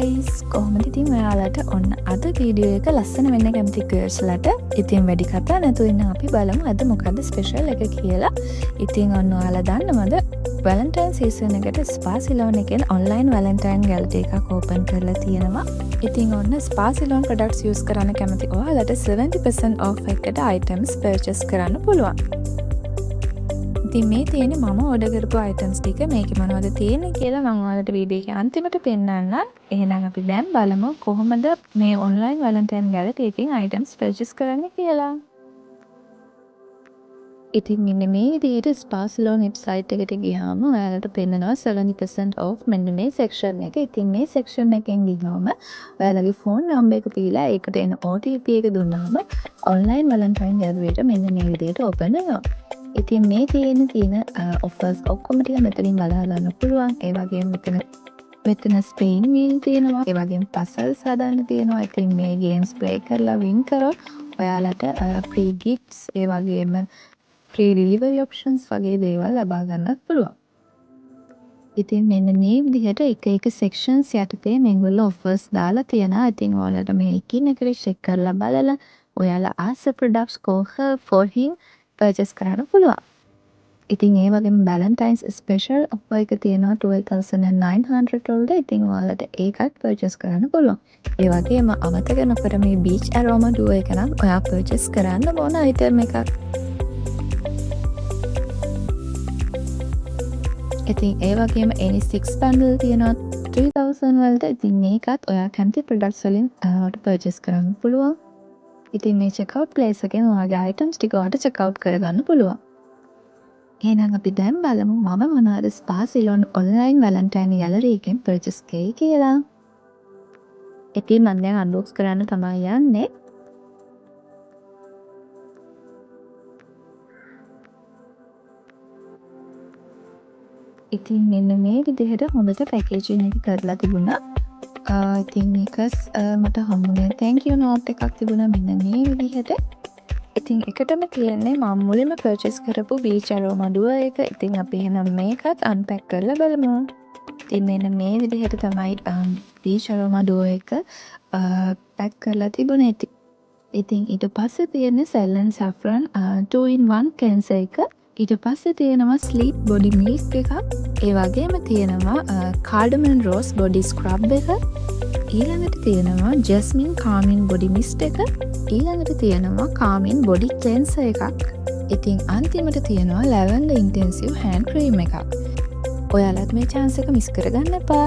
guys, කොහොමද ඉතින් ඔයාලට ඔන්න අද වීඩියෝ එක ලස්සන වෙන්න කැමති ගර්ල්ස්ලට ඉතින් වැඩි කතා නැතුව ඉන්න අපි බලමු අද මොකද්ද ස්පෙෂල් එක කියලා. ඉතින් ඔන්න ඔයාලා දන්නවද වැලන්ටයින් සීසන් එකට ස්පා සිලෝන් එකෙන් ඔන්ලයින් වැලන්ටයින් ගැලරි එකක් ඕපන් කරලා තියෙනවා. ඉතින් ඔන්න ස්පා සිලෝන් ප්‍රොඩක්ට්ස් යූස් කරන්න කැමති ඔයාලට 70% off එකට items purchase කරන්න පුළුවන්. ඉතින් මේ තියෙන්නේ මම ඕඩර් කරපු items ටික මේකේ මොනවද තියෙන්නේ කියලා මම ඔයාලට වීඩියෝ එකේ අන්තිමට පෙන්නන්නම්. එහෙනම් අපි දැන් බලමු කොහොමද මේ online valentine gallery එකෙන් items purchase කරන්නේ කියලා. ඉතින් මෙන්න මේ විදිහට spa salon website එකට ගියාම ඔයාලට පෙන්නනවා 70% off මෙන්න මේ section එක. ඉතින් මේ section එකෙන් ගියාම ඔයාලගේ phone number එක දීලා ඒකට එන OTP එක දුන්නාම online valentine gallery එක මෙන්න මේ විදිහට open වෙනවා. ඉතින් මේ තියෙන offers ඔක්කොම ටික මෙතනින් බලා ගන්න පුළුවන්. ඒ වගේම මෙතන ස්පේන් වීල් තියෙනවා. ඒ වගේම puzzles හදන්න තියෙනවා. ඉතින් මේ games play කරලා win කරොත් ඔයාලට free gifts ඒ වගේම free delivery options වගේ දේවල් ලබා ගන්නත් පුළුවන්. ඉතින් මෙන්න මේ විදිහට එක sections යටතේ මේගොල්ලෝ offers දාලා තියෙනවා. ඉතින් ඔයාලට මේ එකින් එකට check කරලා බලලා ඔයාලා ආස products for him purchase කරන්න පුළුවන්. ඉතින් ඒ වගේම Valentine's special offer එක තියෙනවා 12,900 වලට. ඉතින් ඔයාලට ඒකත් purchase කරන්න පුළුවන්. ඒ වගේම අමතක නොකර මේ beach aroma duo එක නම් ඔයා purchase කරන්න ඕන item එකක්. ඉතින් ඒ වගේම Any6 bundle තියෙනවා 3,000 වලට. ඉතින් මේකත් ඔයා කැමති products වලින් purchase කරන්න පුළුවන්. ඉතින් මේ checkout place එකෙන් ඔයාගේ items ටික ඔයාලට checkout කරගන්න පුළුවන්. එහෙනම් අපි දැන් බලමු මම මොනවාද spa salon online valentine gallery එකෙන් purchase කරේ කියලා. ඉතින් මම දැන් unbox කරන්න තමයි යන්නේ. ඉතින් මෙන්න මේ විදිහට හොඳට packaging එක කරලා තිබුණා. ඉතින් මේක මට හම්බුනේ thank you note එකක් තිබුණා මෙන්න මේ විදිහට. ඉතින් එකටම තියෙන්නේ මම මුලින්ම purchase කරපු beach aroma duo එක. ඉතින් අපි එහෙනම් මේකත් unpack කරලා බලමු. ඉතින් මෙන්න මේ විදිහට තමයි beach aroma duo එක pack කරලා තිබුණේ. ඉතින් ඊට පස්සේ තියෙන්නේ Cell and Saffron 2-in-1 cleanser එක. ඊට පස්සේ තියෙනවා sleep body mist එකක්. ඒ වගේම තියෙනවා cardamom rose body scrub එක. ඊළඟට තියෙනවා jasmine calming body mist එක. ඊළඟට තියෙනවා calming body cleanser එකක්. ඉතින් අන්තිමට තියෙනවා lavender intensive hand cream එකක්. ඔයාලත් මේ chance එක miss කරගන්න එපා.